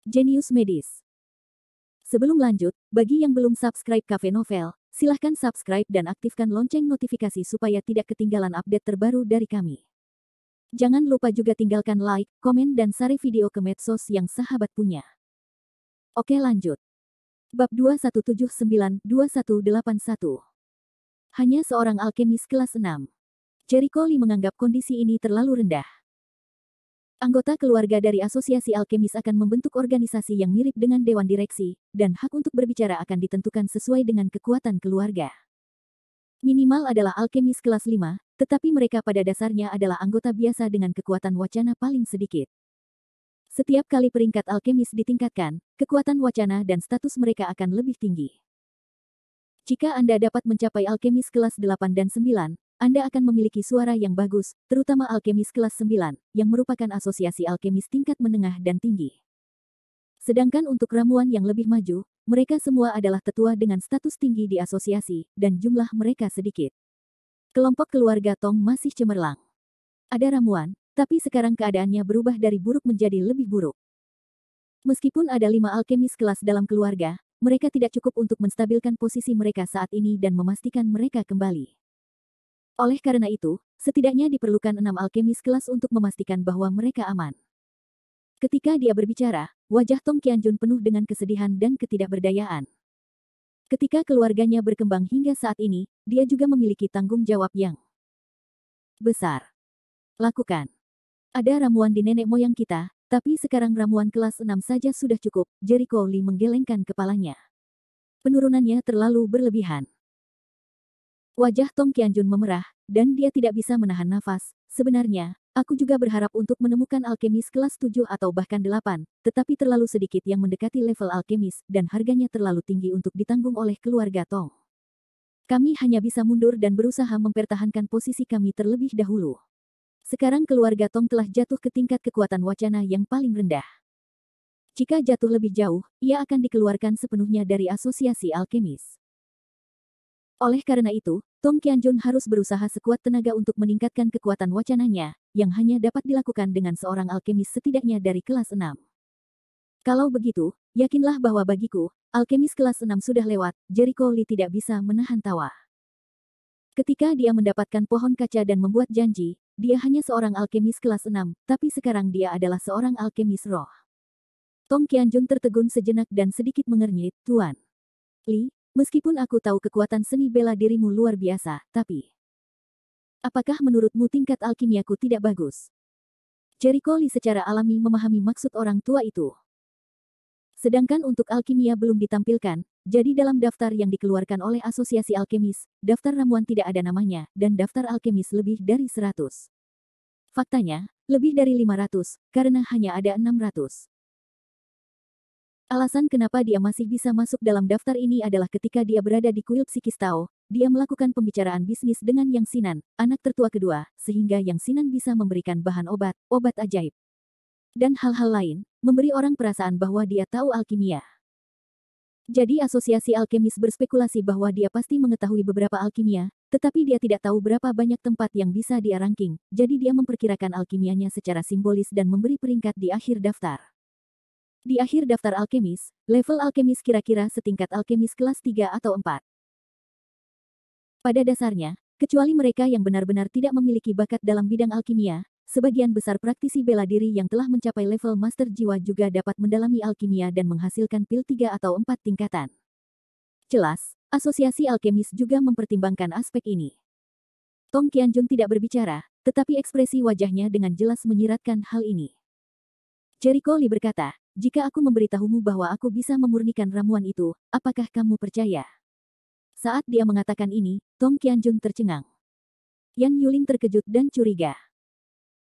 Jenius Medis. Sebelum lanjut, bagi yang belum subscribe Cafe Novel, silahkan subscribe dan aktifkan lonceng notifikasi supaya tidak ketinggalan update terbaru dari kami. Jangan lupa juga tinggalkan like, komen dan share video ke medsos yang sahabat punya. Oke lanjut. Bab 2179-2181. Hanya seorang alkemis kelas 6. Jericho Lee menganggap kondisi ini terlalu rendah. Anggota keluarga dari asosiasi alkemis akan membentuk organisasi yang mirip dengan dewan direksi, dan hak untuk berbicara akan ditentukan sesuai dengan kekuatan keluarga. Minimal adalah alkemis kelas 5, tetapi mereka pada dasarnya adalah anggota biasa dengan kekuatan wacana paling sedikit. Setiap kali peringkat alkemis ditingkatkan, kekuatan wacana dan status mereka akan lebih tinggi. Jika Anda dapat mencapai alkemis kelas 8 dan 9, Anda akan memiliki suara yang bagus, terutama alkemis kelas 9, yang merupakan asosiasi alkemis tingkat menengah dan tinggi. Sedangkan untuk ramuan yang lebih maju, mereka semua adalah tetua dengan status tinggi di asosiasi, dan jumlah mereka sedikit. Kelompok keluarga Tong masih cemerlang. Ada ramuan, tapi sekarang keadaannya berubah dari buruk menjadi lebih buruk. Meskipun ada 5 alkemis kelas dalam keluarga, mereka tidak cukup untuk menstabilkan posisi mereka saat ini dan memastikan mereka kembali. Oleh karena itu, setidaknya diperlukan 6 alkemis kelas untuk memastikan bahwa mereka aman. Ketika dia berbicara, wajah Tong Qianjun penuh dengan kesedihan dan ketidakberdayaan. Ketika keluarganya berkembang hingga saat ini, dia juga memiliki tanggung jawab yang besar. Lakukan. Ada ramuan di nenek moyang kita, tapi sekarang ramuan kelas 6 saja sudah cukup, Jericho Lee menggelengkan kepalanya. Penurunannya terlalu berlebihan. Wajah Tong Qianjun memerah, dan dia tidak bisa menahan nafas. Sebenarnya, aku juga berharap untuk menemukan alkemis kelas 7 atau bahkan 8, tetapi terlalu sedikit yang mendekati level alkemis, dan harganya terlalu tinggi untuk ditanggung oleh keluarga Tong. Kami hanya bisa mundur dan berusaha mempertahankan posisi kami terlebih dahulu. Sekarang keluarga Tong telah jatuh ke tingkat kekuatan wacana yang paling rendah. Jika jatuh lebih jauh, ia akan dikeluarkan sepenuhnya dari asosiasi alkemis. Oleh karena itu, Tong Qianjun harus berusaha sekuat tenaga untuk meningkatkan kekuatan wacananya, yang hanya dapat dilakukan dengan seorang alkemis setidaknya dari kelas 6. Kalau begitu, yakinlah bahwa bagiku, alkemis kelas 6 sudah lewat, Jericho Lee tidak bisa menahan tawa. Ketika dia mendapatkan pohon kaca dan membuat janji, dia hanya seorang alkemis kelas 6, tapi sekarang dia adalah seorang alkemis roh. Tong Qianjun tertegun sejenak dan sedikit mengernyit, Tuan Lee. Meskipun aku tahu kekuatan seni bela dirimu luar biasa, tapi apakah menurutmu tingkat alkimiaku tidak bagus? Jericho Lee secara alami memahami maksud orang tua itu. Sedangkan untuk alkimia belum ditampilkan, jadi dalam daftar yang dikeluarkan oleh asosiasi alkemis, daftar ramuan tidak ada namanya, dan daftar alkemis lebih dari 100. Faktanya, lebih dari 500, karena hanya ada 600. Alasan kenapa dia masih bisa masuk dalam daftar ini adalah ketika dia berada di kuil psikis Tao, dia melakukan pembicaraan bisnis dengan Yang Xinan, anak tertua kedua, sehingga Yang Xinan bisa memberikan bahan obat ajaib. Dan hal-hal lain, memberi orang perasaan bahwa dia tahu alkimia. Jadi asosiasi alkemis berspekulasi bahwa dia pasti mengetahui beberapa alkimia, tetapi dia tidak tahu berapa banyak tempat yang bisa dia ranking, jadi dia memperkirakan alkimianya secara simbolis dan memberi peringkat di akhir daftar. Di akhir daftar alkemis, level alkemis kira-kira setingkat alkemis kelas 3 atau 4. Pada dasarnya, kecuali mereka yang benar-benar tidak memiliki bakat dalam bidang alkimia, sebagian besar praktisi bela diri yang telah mencapai level master jiwa juga dapat mendalami alkimia dan menghasilkan pil 3 atau 4 tingkatan. Jelas, asosiasi alkemis juga mempertimbangkan aspek ini. Tong Qianjun tidak berbicara, tetapi ekspresi wajahnya dengan jelas menyiratkan hal ini. Jericho Lee berkata, jika aku memberitahumu bahwa aku bisa memurnikan ramuan itu, apakah kamu percaya? Saat dia mengatakan ini, Tong Qianjun tercengang. Yan Yuling terkejut dan curiga.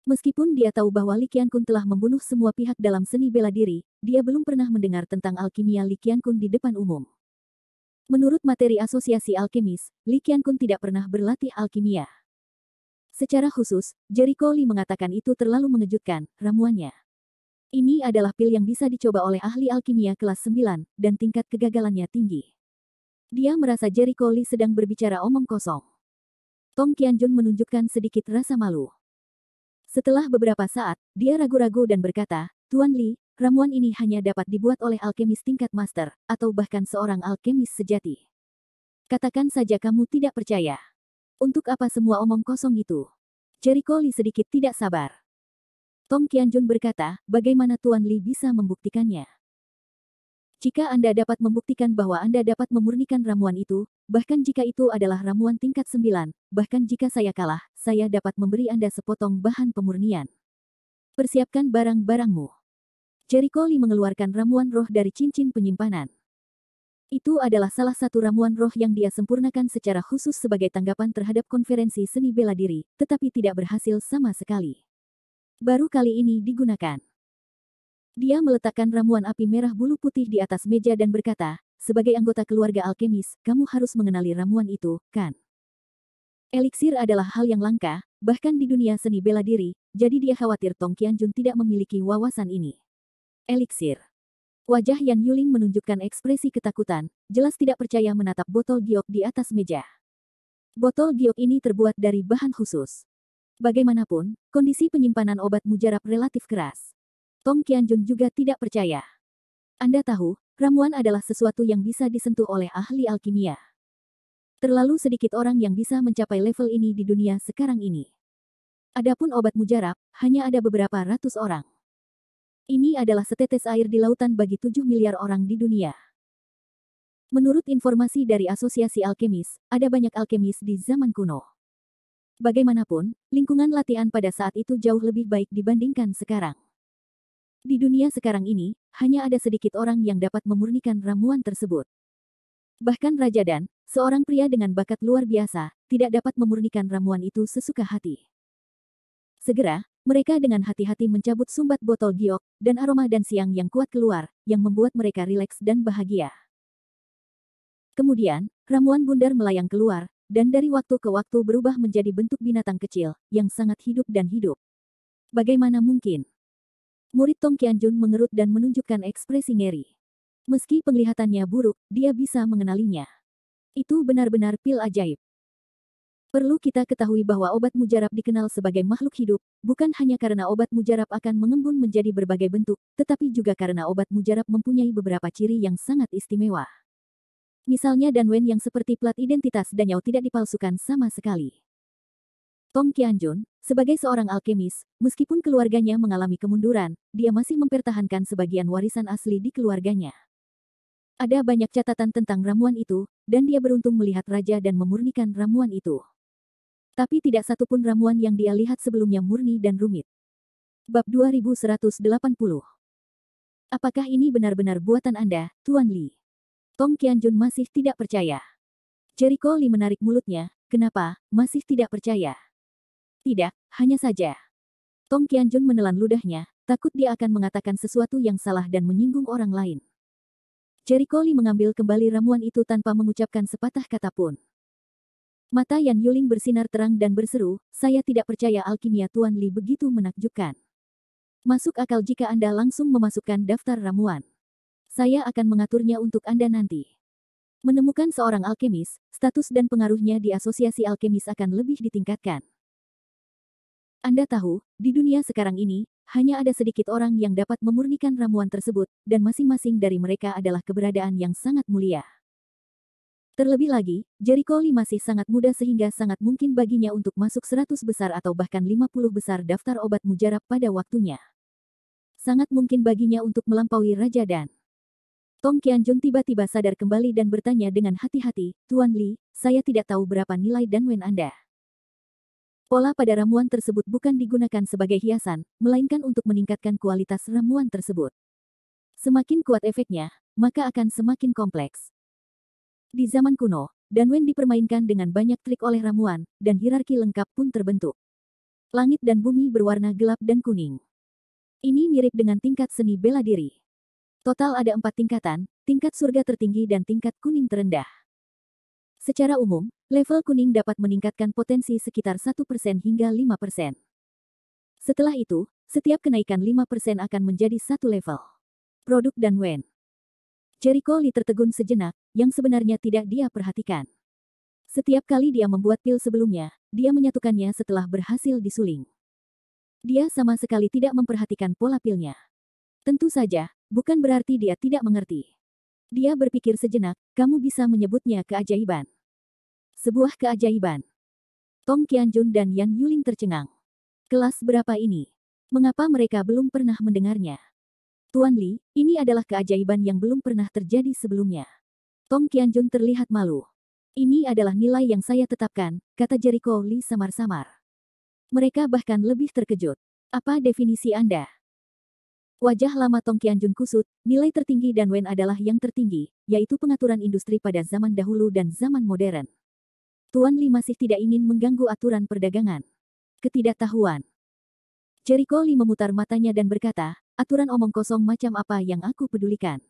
Meskipun dia tahu bahwa Li Qiankun telah membunuh semua pihak dalam seni bela diri, dia belum pernah mendengar tentang alkimia Li Qiankun di depan umum. Menurut materi asosiasi alkemis, Li Qiankun tidak pernah berlatih alkimia. Secara khusus, Jericho Lee mengatakan itu terlalu mengejutkan, ramuannya. Ini adalah pil yang bisa dicoba oleh ahli alkimia kelas 9, dan tingkat kegagalannya tinggi. Dia merasa Jericho Lee sedang berbicara omong kosong. Tong Qianjun menunjukkan sedikit rasa malu. Setelah beberapa saat, dia ragu-ragu dan berkata, Tuan Lee, ramuan ini hanya dapat dibuat oleh alkemis tingkat master, atau bahkan seorang alkemis sejati. Katakan saja kamu tidak percaya. Untuk apa semua omong kosong itu? Jericho Lee sedikit tidak sabar. Tong Qianjun berkata, bagaimana Tuan Li bisa membuktikannya? Jika Anda dapat membuktikan bahwa Anda dapat memurnikan ramuan itu, bahkan jika itu adalah ramuan tingkat 9, bahkan jika saya kalah, saya dapat memberi Anda sepotong bahan pemurnian. Persiapkan barang-barangmu. Jericho Lee mengeluarkan ramuan roh dari cincin penyimpanan. Itu adalah salah satu ramuan roh yang dia sempurnakan secara khusus sebagai tanggapan terhadap konferensi seni bela diri, tetapi tidak berhasil sama sekali. Baru kali ini digunakan. Dia meletakkan ramuan api merah bulu putih di atas meja dan berkata, sebagai anggota keluarga alkemis, kamu harus mengenali ramuan itu, kan? Eliksir adalah hal yang langka, bahkan di dunia seni bela diri, jadi dia khawatir Tong Qianjun tidak memiliki wawasan ini. Eliksir. Wajah Yan Yuling menunjukkan ekspresi ketakutan, jelas tidak percaya menatap botol giok di atas meja. Botol giok ini terbuat dari bahan khusus. Bagaimanapun, kondisi penyimpanan obat mujarab relatif keras. Tong Qianjun juga tidak percaya. Anda tahu, ramuan adalah sesuatu yang bisa disentuh oleh ahli alkimia. Terlalu sedikit orang yang bisa mencapai level ini di dunia sekarang ini. Adapun obat mujarab, hanya ada beberapa ratus orang. Ini adalah setetes air di lautan bagi 7 miliar orang di dunia. Menurut informasi dari Asosiasi Alkemis, ada banyak alkemis di zaman kuno. Bagaimanapun, lingkungan latihan pada saat itu jauh lebih baik dibandingkan sekarang. Di dunia sekarang ini, hanya ada sedikit orang yang dapat memurnikan ramuan tersebut. Bahkan Raja Dan, seorang pria dengan bakat luar biasa, tidak dapat memurnikan ramuan itu sesuka hati. Segera, mereka dengan hati-hati mencabut sumbat botol giok, dan aroma dan siang yang kuat keluar, yang membuat mereka rileks dan bahagia. Kemudian, ramuan bundar melayang keluar, dan dari waktu ke waktu berubah menjadi bentuk binatang kecil, yang sangat hidup dan hidup. Bagaimana mungkin? Murid Tong Qianjun mengerut dan menunjukkan ekspresi ngeri. Meski penglihatannya buruk, dia bisa mengenalinya. Itu benar-benar pil ajaib. Perlu kita ketahui bahwa obat mujarab dikenal sebagai makhluk hidup, bukan hanya karena obat mujarab akan mengembun menjadi berbagai bentuk, tetapi juga karena obat mujarab mempunyai beberapa ciri yang sangat istimewa. Misalnya Danwen yang seperti plat identitas Danyao tidak dipalsukan sama sekali. Tong Qianjun, sebagai seorang alkemis, meskipun keluarganya mengalami kemunduran, dia masih mempertahankan sebagian warisan asli di keluarganya. Ada banyak catatan tentang ramuan itu, dan dia beruntung melihat raja dan memurnikan ramuan itu. Tapi tidak satupun ramuan yang dia lihat sebelumnya murni dan rumit. Bab 2180. Apakah ini benar-benar buatan Anda, Tuan Li? Tong Qianjun masih tidak percaya. Jericho Lee menarik mulutnya, kenapa, masih tidak percaya? Tidak, hanya saja. Tong Qianjun menelan ludahnya, takut dia akan mengatakan sesuatu yang salah dan menyinggung orang lain. Jericho Lee mengambil kembali ramuan itu tanpa mengucapkan sepatah kata pun. Mata Yan Yuling bersinar terang dan berseru, saya tidak percaya alkimia Tuan Li begitu menakjubkan. Masuk akal jika Anda langsung memasukkan daftar ramuan. Saya akan mengaturnya untuk Anda nanti. Menemukan seorang alkemis, status dan pengaruhnya di asosiasi alkemis akan lebih ditingkatkan. Anda tahu, di dunia sekarang ini, hanya ada sedikit orang yang dapat memurnikan ramuan tersebut, dan masing-masing dari mereka adalah keberadaan yang sangat mulia. Terlebih lagi, Jericho Lee masih sangat muda sehingga sangat mungkin baginya untuk masuk 100 besar atau bahkan 50 besar daftar obat mujarab pada waktunya. Sangat mungkin baginya untuk melampaui Raja Dan. Tong Qianjun tiba-tiba sadar kembali dan bertanya dengan hati-hati, Tuan Li, saya tidak tahu berapa nilai Danwen Anda. Pola pada ramuan tersebut bukan digunakan sebagai hiasan, melainkan untuk meningkatkan kualitas ramuan tersebut. Semakin kuat efeknya, maka akan semakin kompleks. Di zaman kuno, Danwen dipermainkan dengan banyak trik oleh ramuan, dan hierarki lengkap pun terbentuk. Langit dan bumi berwarna gelap dan kuning. Ini mirip dengan tingkat seni bela diri. Total ada 4 tingkatan, tingkat surga tertinggi dan tingkat kuning terendah. Secara umum, level kuning dapat meningkatkan potensi sekitar 1% hingga 5%. Setelah itu, setiap kenaikan 5% akan menjadi satu level. Produk Danwen. Jericho Lee tertegun sejenak, yang sebenarnya tidak dia perhatikan. Setiap kali dia membuat pil sebelumnya, dia menyatukannya setelah berhasil disuling. Dia sama sekali tidak memperhatikan pola pilnya. Tentu saja, bukan berarti dia tidak mengerti. Dia berpikir sejenak, kamu bisa menyebutnya keajaiban. Sebuah keajaiban. Tong Qianjun dan Yan Yuling tercengang. Kelas berapa ini? Mengapa mereka belum pernah mendengarnya? Tuan Li, ini adalah keajaiban yang belum pernah terjadi sebelumnya. Tong Qianjun terlihat malu. Ini adalah nilai yang saya tetapkan, kata Jericho Li samar-samar. Mereka bahkan lebih terkejut. Apa definisi Anda? Wajah lama Tong Qianjun kusut, nilai tertinggi dan Wen adalah yang tertinggi, yaitu pengaturan industri pada zaman dahulu dan zaman modern. Tuan Li masih tidak ingin mengganggu aturan perdagangan. Ketidaktahuan. Jericho Li memutar matanya dan berkata, aturan omong kosong macam apa yang aku pedulikan.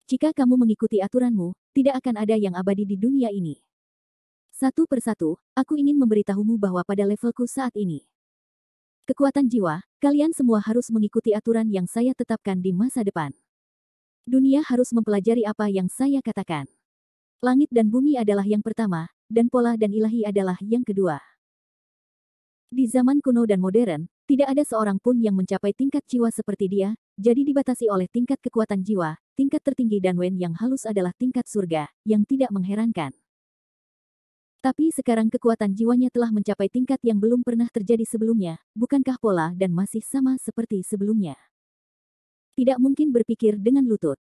Jika kamu mengikuti aturanmu, tidak akan ada yang abadi di dunia ini. Satu persatu, aku ingin memberitahumu bahwa pada levelku saat ini. Kekuatan jiwa, kalian semua harus mengikuti aturan yang saya tetapkan di masa depan. Dunia harus mempelajari apa yang saya katakan. Langit dan bumi adalah yang pertama, dan pola dan ilahi adalah yang kedua. Di zaman kuno dan modern, tidak ada seorang pun yang mencapai tingkat jiwa seperti dia, jadi dibatasi oleh tingkat kekuatan jiwa, tingkat tertinggi dan Wen yang halus adalah tingkat surga, yang tidak mengherankan. Tapi sekarang kekuatan jiwanya telah mencapai tingkat yang belum pernah terjadi sebelumnya, bukankah pola dan masih sama seperti sebelumnya? Tidak mungkin berpikir dengan lutut.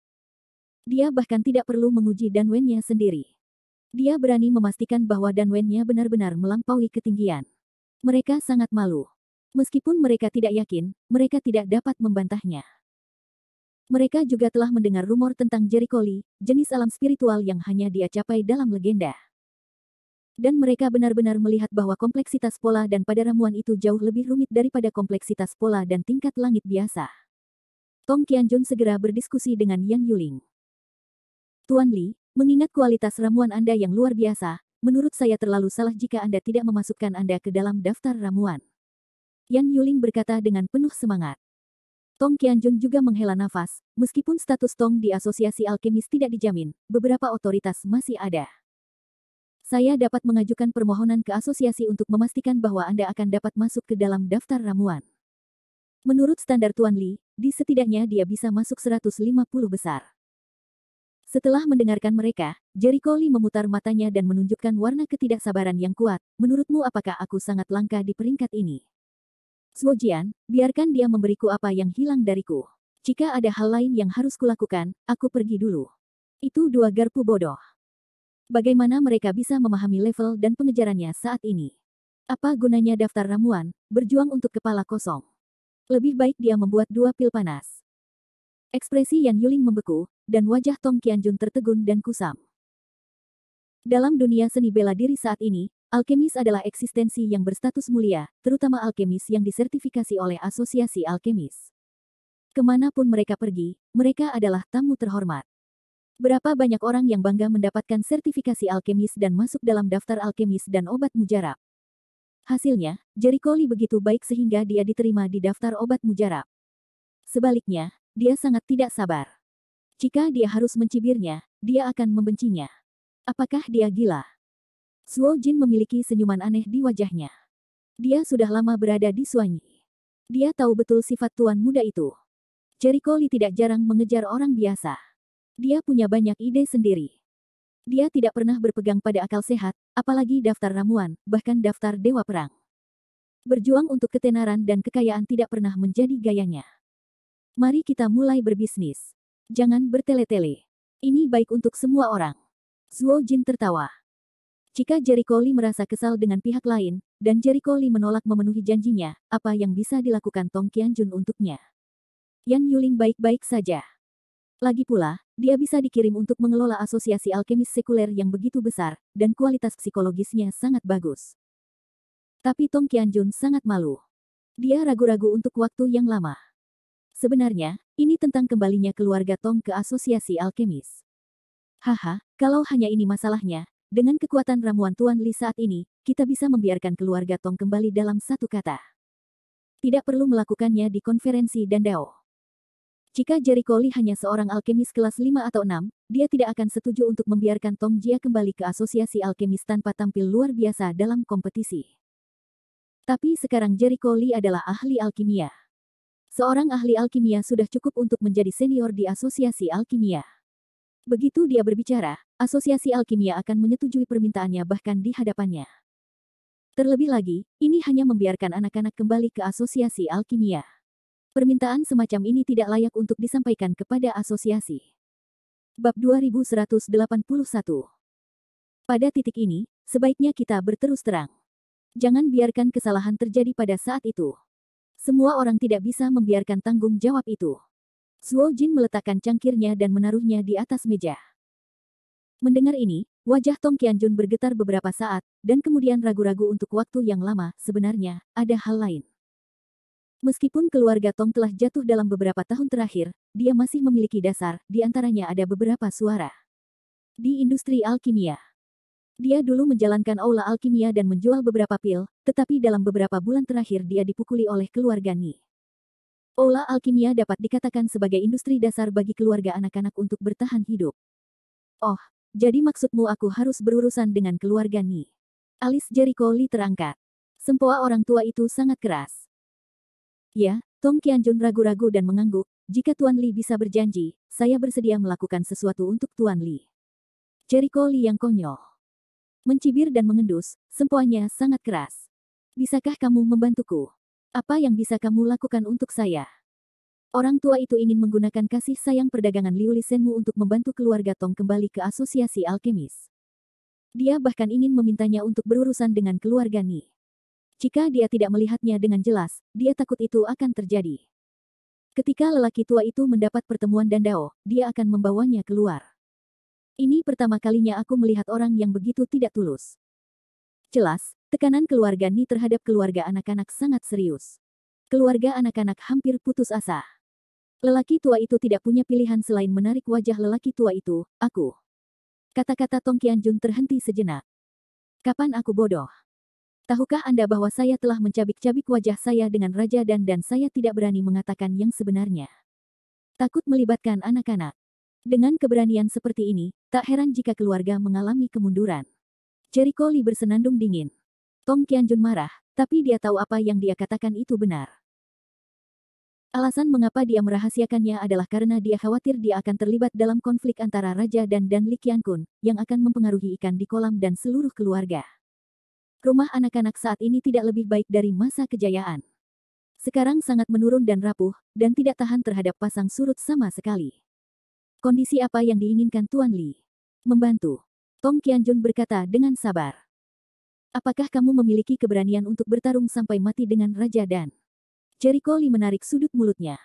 Dia bahkan tidak perlu menguji dan Wen-nya sendiri. Dia berani memastikan bahwa dan Wen-nya benar-benar melampaui ketinggian. Mereka sangat malu. Meskipun mereka tidak yakin, mereka tidak dapat membantahnya. Mereka juga telah mendengar rumor tentang Jericho Li, jenis alam spiritual yang hanya dia capai dalam legenda. Dan mereka benar-benar melihat bahwa kompleksitas pola dan pada ramuan itu jauh lebih rumit daripada kompleksitas pola dan tingkat langit biasa. Tong Qianjun segera berdiskusi dengan Yan Yuling. Tuan Li, mengingat kualitas ramuan Anda yang luar biasa, menurut saya terlalu salah jika Anda tidak memasukkan Anda ke dalam daftar ramuan. Yan Yuling berkata dengan penuh semangat. Tong Qianjun juga menghela nafas, meskipun status Tong di asosiasi alkemis tidak dijamin, beberapa otoritas masih ada. Saya dapat mengajukan permohonan ke asosiasi untuk memastikan bahwa Anda akan dapat masuk ke dalam daftar ramuan. Menurut standar Tuan Li, di setidaknya dia bisa masuk 150 besar. Setelah mendengarkan mereka, Jericho Li memutar matanya dan menunjukkan warna ketidaksabaran yang kuat. Menurutmu apakah aku sangat langka di peringkat ini? Suojian, biarkan dia memberiku apa yang hilang dariku. Jika ada hal lain yang harus kulakukan, aku pergi dulu. Itu dua garpu bodoh. Bagaimana mereka bisa memahami level dan pengejarannya saat ini? Apa gunanya daftar ramuan, berjuang untuk kepala kosong? Lebih baik dia membuat dua pil panas. Ekspresi Yan Yuling membeku, dan wajah Tong Qianjun tertegun dan kusam. Dalam dunia seni bela diri saat ini, alkemis adalah eksistensi yang berstatus mulia, terutama alkemis yang disertifikasi oleh asosiasi alkemis. Kemanapun mereka pergi, mereka adalah tamu terhormat. Berapa banyak orang yang bangga mendapatkan sertifikasi alkemis dan masuk dalam daftar alkemis dan obat mujarab. Hasilnya, Jericho Li begitu baik sehingga dia diterima di daftar obat mujarab. Sebaliknya, dia sangat tidak sabar. Jika dia harus mencibirnya, dia akan membencinya. Apakah dia gila? Suo Jin memiliki senyuman aneh di wajahnya. Dia sudah lama berada di Suanyi. Dia tahu betul sifat tuan muda itu. Jericho Li tidak jarang mengejar orang biasa. Dia punya banyak ide sendiri. Dia tidak pernah berpegang pada akal sehat, apalagi daftar ramuan, bahkan daftar dewa perang. Berjuang untuk ketenaran dan kekayaan tidak pernah menjadi gayanya. Mari kita mulai berbisnis. Jangan bertele-tele. Ini baik untuk semua orang. Suo Jin tertawa. Jika Jericho Li merasa kesal dengan pihak lain, dan Jericho Li menolak memenuhi janjinya, apa yang bisa dilakukan Tong Qianjun untuknya? Yan Yuling baik-baik saja. Lagi pula, dia bisa dikirim untuk mengelola asosiasi alkemis sekuler yang begitu besar, dan kualitas psikologisnya sangat bagus. Tapi Tong Qianjun sangat malu. Dia ragu-ragu untuk waktu yang lama. Sebenarnya, ini tentang kembalinya keluarga Tong ke asosiasi alkemis. Haha, kalau hanya ini masalahnya, dengan kekuatan ramuan Tuan Li saat ini, kita bisa membiarkan keluarga Tong kembali dalam satu kata. Tidak perlu melakukannya di konferensi Dandao. Jika Jericho Li hanya seorang alkemis kelas 5 atau 6, dia tidak akan setuju untuk membiarkan Tong Jia kembali ke asosiasi alkemis tanpa tampil luar biasa dalam kompetisi. Tapi sekarang Jericho Li adalah ahli alkimia. Seorang ahli alkimia sudah cukup untuk menjadi senior di asosiasi alkimia. Begitu dia berbicara, asosiasi alkimia akan menyetujui permintaannya bahkan di hadapannya. Terlebih lagi, ini hanya membiarkan anak-anak kembali ke asosiasi alkimia. Permintaan semacam ini tidak layak untuk disampaikan kepada asosiasi. Bab 2181. Pada titik ini, sebaiknya kita berterus terang. Jangan biarkan kesalahan terjadi pada saat itu. Semua orang tidak bisa membiarkan tanggung jawab itu. Zhuo Jin meletakkan cangkirnya dan menaruhnya di atas meja. Mendengar ini, wajah Tong Qianjun bergetar beberapa saat, dan kemudian ragu-ragu untuk waktu yang lama. Sebenarnya, ada hal lain. Meskipun keluarga Tong telah jatuh dalam beberapa tahun terakhir, dia masih memiliki dasar, di antaranya ada beberapa suara. Di industri alkimia. Dia dulu menjalankan aula alkimia dan menjual beberapa pil, tetapi dalam beberapa bulan terakhir dia dipukuli oleh keluarga Ni. Aula alkimia dapat dikatakan sebagai industri dasar bagi keluarga anak-anak untuk bertahan hidup. Oh, jadi maksudmu aku harus berurusan dengan keluarga Ni? Alis Jericho Lee terangkat. Sempoa orang tua itu sangat keras. Ya, Tong Qianjun ragu-ragu dan mengangguk. Jika Tuan Li bisa berjanji, saya bersedia melakukan sesuatu untuk Tuan Li. Jericho Lee yang konyol mencibir dan mengendus, sempoanya sangat keras. Bisakah kamu membantuku? Apa yang bisa kamu lakukan untuk saya? Orang tua itu ingin menggunakan kasih sayang perdagangan Liu Lisenmu untuk membantu keluarga Tong kembali ke asosiasi alkemis. Dia bahkan ingin memintanya untuk berurusan dengan keluarga Ni. Jika dia tidak melihatnya dengan jelas, dia takut itu akan terjadi. Ketika lelaki tua itu mendapat pertemuan Dandao, dia akan membawanya keluar. Ini pertama kalinya aku melihat orang yang begitu tidak tulus. Jelas, tekanan keluarga Ni terhadap keluarga anak-anak sangat serius. Keluarga anak-anak hampir putus asa. Lelaki tua itu tidak punya pilihan selain menarik wajah lelaki tua itu. Aku. Kata-kata Tong Qianjun terhenti sejenak. Kapan aku bodoh? Tahukah Anda bahwa saya telah mencabik-cabik wajah saya dengan Raja Dan saya tidak berani mengatakan yang sebenarnya. Takut melibatkan anak-anak. Dengan keberanian seperti ini, tak heran jika keluarga mengalami kemunduran. Jericho Lee bersenandung dingin. Tong Qianjun marah, tapi dia tahu apa yang dia katakan itu benar. Alasan mengapa dia merahasiakannya adalah karena dia khawatir dia akan terlibat dalam konflik antara Raja Dan Li Qiankun, yang akan mempengaruhi ikan di kolam dan seluruh keluarga. Rumah anak-anak saat ini tidak lebih baik dari masa kejayaan. Sekarang sangat menurun dan rapuh, dan tidak tahan terhadap pasang surut sama sekali. Kondisi apa yang diinginkan Tuan Li? Membantu. Tong Qianjun berkata dengan sabar. Apakah kamu memiliki keberanian untuk bertarung sampai mati dengan Raja Dan? Jericho Lee menarik sudut mulutnya.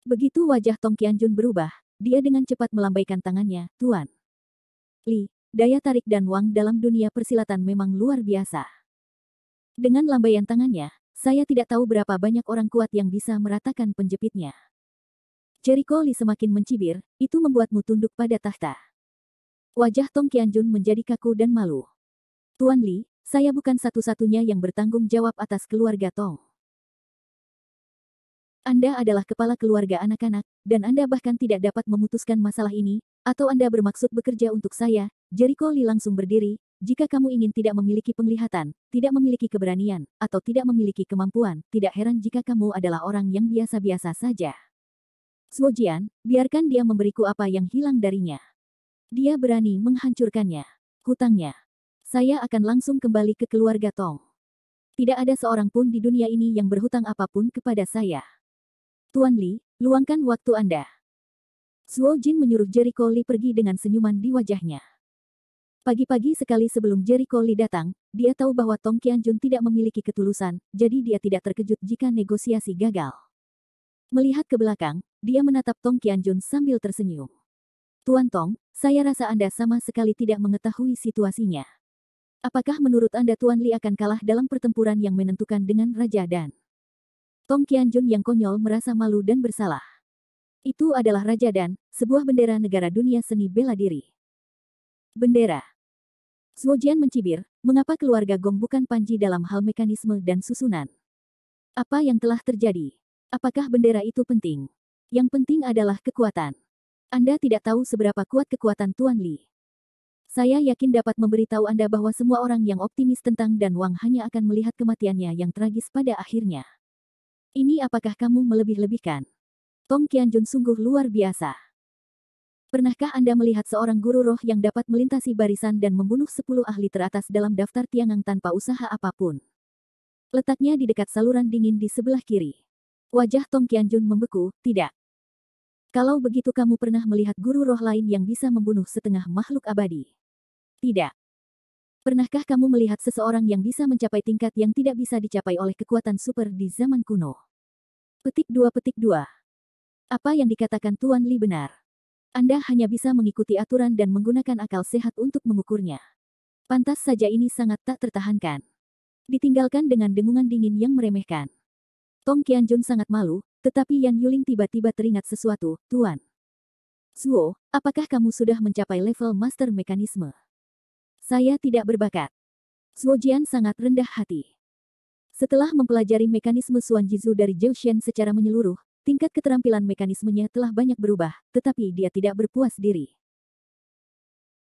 Begitu wajah Tong Qianjun berubah, dia dengan cepat melambaikan tangannya, Tuan Li, daya tarik Dan Wang dalam dunia persilatan memang luar biasa. Dengan lambaian tangannya, saya tidak tahu berapa banyak orang kuat yang bisa meratakan penjepitnya. Jericho Lee semakin mencibir, itu membuatmu tunduk pada tahta. Wajah Tong Qianjun menjadi kaku dan malu. Tuan Li, saya bukan satu-satunya yang bertanggung jawab atas keluarga Tong. Anda adalah kepala keluarga anak-anak, dan Anda bahkan tidak dapat memutuskan masalah ini, atau Anda bermaksud bekerja untuk saya. Jericho Lee langsung berdiri. Jika kamu ingin tidak memiliki penglihatan, tidak memiliki keberanian, atau tidak memiliki kemampuan, tidak heran jika kamu adalah orang yang biasa-biasa saja. Zhuo Jian, biarkan dia memberiku apa yang hilang darinya. Dia berani menghancurkannya. Hutangnya. Saya akan langsung kembali ke keluarga Tong. Tidak ada seorang pun di dunia ini yang berhutang apapun kepada saya. Tuan Li, luangkan waktu Anda. Zhuo Jin menyuruh Jericho Lee pergi dengan senyuman di wajahnya. Pagi-pagi sekali sebelum Jericho Lee datang, dia tahu bahwa Tong Qianjun tidak memiliki ketulusan, jadi dia tidak terkejut jika negosiasi gagal. Melihat ke belakang, dia menatap Tong Qianjun sambil tersenyum. Tuan Tong, saya rasa Anda sama sekali tidak mengetahui situasinya. Apakah menurut Anda Tuan Li akan kalah dalam pertempuran yang menentukan dengan Raja Dan? Tong Qianjun yang konyol merasa malu dan bersalah. Itu adalah Raja Dan, sebuah bendera negara dunia seni bela diri. Bendera. Zhuo Jian mencibir, mengapa keluarga Gong bukan panji dalam hal mekanisme dan susunan? Apa yang telah terjadi? Apakah bendera itu penting? Yang penting adalah kekuatan. Anda tidak tahu seberapa kuat kekuatan Tuan Li. Saya yakin dapat memberitahu Anda bahwa semua orang yang optimis tentang Dan Wang hanya akan melihat kematiannya yang tragis pada akhirnya. Ini apakah kamu melebih-lebihkan? Tong Qianjun sungguh luar biasa. Pernahkah Anda melihat seorang guru roh yang dapat melintasi barisan dan membunuh 10 ahli teratas dalam daftar Tiangang tanpa usaha apapun? Letaknya di dekat saluran dingin di sebelah kiri. Wajah Tong Qianjun membeku, tidak. Kalau begitu kamu pernah melihat guru roh lain yang bisa membunuh setengah makhluk abadi? Tidak. Pernahkah kamu melihat seseorang yang bisa mencapai tingkat yang tidak bisa dicapai oleh kekuatan super di zaman kuno? Petik 2. Apa yang dikatakan Tuan Li benar. Anda hanya bisa mengikuti aturan dan menggunakan akal sehat untuk mengukurnya. Pantas saja ini sangat tak tertahankan. Ditinggalkan dengan dengungan dingin yang meremehkan. Tong Qianjun sangat malu, tetapi Yan Yuling tiba-tiba teringat sesuatu, Tuan Zuo, apakah kamu sudah mencapai level master mekanisme? Saya tidak berbakat. Zuo Jian sangat rendah hati. Setelah mempelajari mekanisme Xuan Jizu dari Zhou Shen secara menyeluruh, tingkat keterampilan mekanismenya telah banyak berubah, tetapi dia tidak berpuas diri.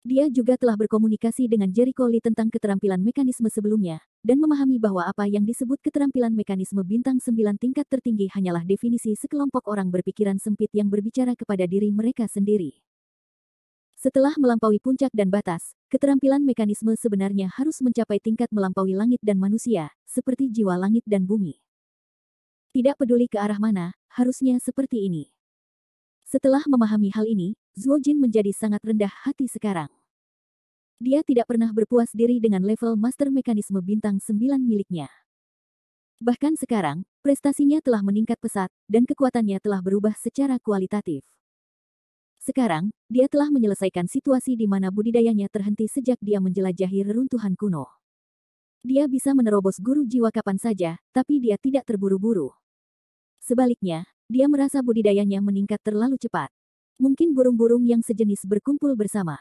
Dia juga telah berkomunikasi dengan Jericho Lee tentang keterampilan mekanisme sebelumnya, dan memahami bahwa apa yang disebut keterampilan mekanisme bintang 9 tingkat tertinggi hanyalah definisi sekelompok orang berpikiran sempit yang berbicara kepada diri mereka sendiri. Setelah melampaui puncak dan batas, keterampilan mekanisme sebenarnya harus mencapai tingkat melampaui langit dan manusia, seperti jiwa langit dan bumi. Tidak peduli ke arah mana, harusnya seperti ini. Setelah memahami hal ini, Zuo Jin menjadi sangat rendah hati sekarang. Dia tidak pernah berpuas diri dengan level master mekanisme bintang 9 miliknya. Bahkan sekarang, prestasinya telah meningkat pesat, dan kekuatannya telah berubah secara kualitatif. Sekarang, dia telah menyelesaikan situasi di mana budidayanya terhenti sejak dia menjelajahi reruntuhan kuno. Dia bisa menerobos guru jiwa kapan saja, tapi dia tidak terburu-buru. Sebaliknya, dia merasa budidayanya meningkat terlalu cepat. Mungkin burung-burung yang sejenis berkumpul bersama.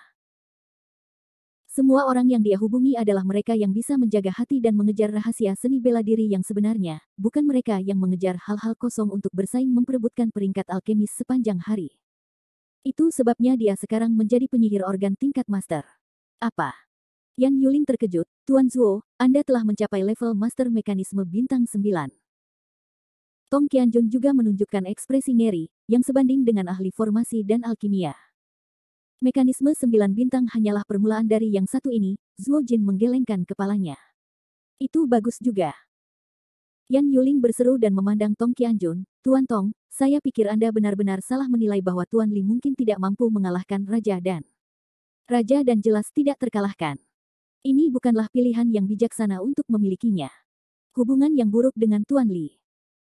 Semua orang yang dia hubungi adalah mereka yang bisa menjaga hati dan mengejar rahasia seni bela diri yang sebenarnya, bukan mereka yang mengejar hal-hal kosong untuk bersaing memperebutkan peringkat alkemis sepanjang hari. Itu sebabnya dia sekarang menjadi penyihir organ tingkat master. Apa? Yan Yuling terkejut, Tuan Zuo, Anda telah mencapai level master mekanisme bintang 9. Tong Qianjun juga menunjukkan ekspresi ngeri, yang sebanding dengan ahli formasi dan alkimia. Mekanisme 9 bintang hanyalah permulaan dari yang satu ini, Zuo Jin menggelengkan kepalanya. Itu bagus juga. Yan Yuling berseru dan memandang Tong Qianjun, Tuan Tong, saya pikir Anda benar-benar salah menilai bahwa Tuan Li mungkin tidak mampu mengalahkan Raja dan jelas tidak terkalahkan. Ini bukanlah pilihan yang bijaksana untuk memilikinya. Hubungan yang buruk dengan Tuan Li.